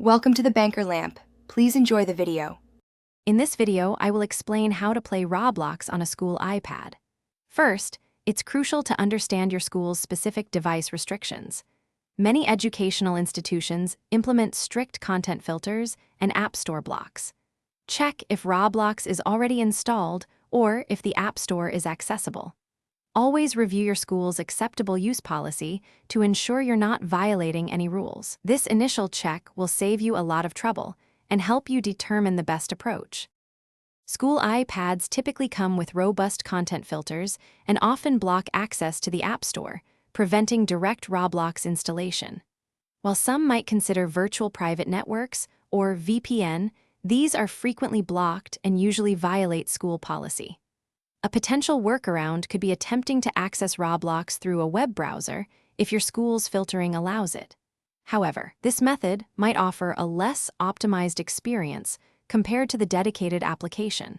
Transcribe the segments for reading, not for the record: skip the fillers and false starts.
Welcome to the Banker Lamp. Please enjoy the video. In this video, I will explain how to play Roblox on a school iPad. First, it's crucial to understand your school's specific device restrictions. Many educational institutions implement strict content filters and App Store blocks. Check if Roblox is already installed or if the App Store is accessible. Always review your school's acceptable use policy to ensure you're not violating any rules. This initial check will save you a lot of trouble and help you determine the best approach. School iPads typically come with robust content filters and often block access to the App Store, preventing direct Roblox installation. While some might consider virtual private networks, or VPN, these are frequently blocked and usually violate school policy. A potential workaround could be attempting to access Roblox through a web browser if your school's filtering allows it. However, this method might offer a less optimized experience compared to the dedicated application.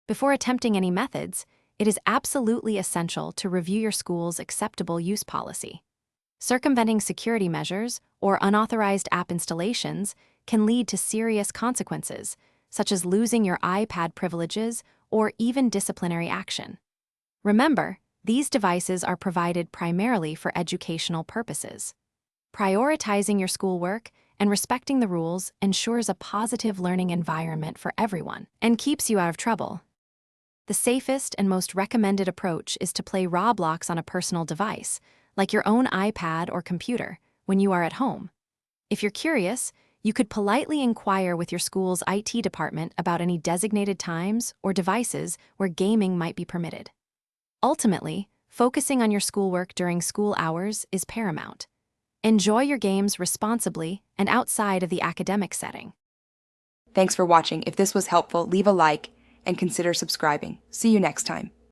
Before attempting any methods, it is absolutely essential to review your school's acceptable use policy. Circumventing security measures or unauthorized app installations can lead to serious consequences, such as losing your iPad privileges or even disciplinary action. Remember, these devices are provided primarily for educational purposes. Prioritizing your schoolwork and respecting the rules ensures a positive learning environment for everyone and keeps you out of trouble. The safest and most recommended approach is to play Roblox on a personal device, like your own iPad or computer, when you are at home. If you're curious, you could politely inquire with your school's IT department about any designated times or devices where gaming might be permitted. Ultimately, focusing on your schoolwork during school hours is paramount. Enjoy your games responsibly and outside of the academic setting. Thanks for watching. If this was helpful, leave a like and consider subscribing. See you next time.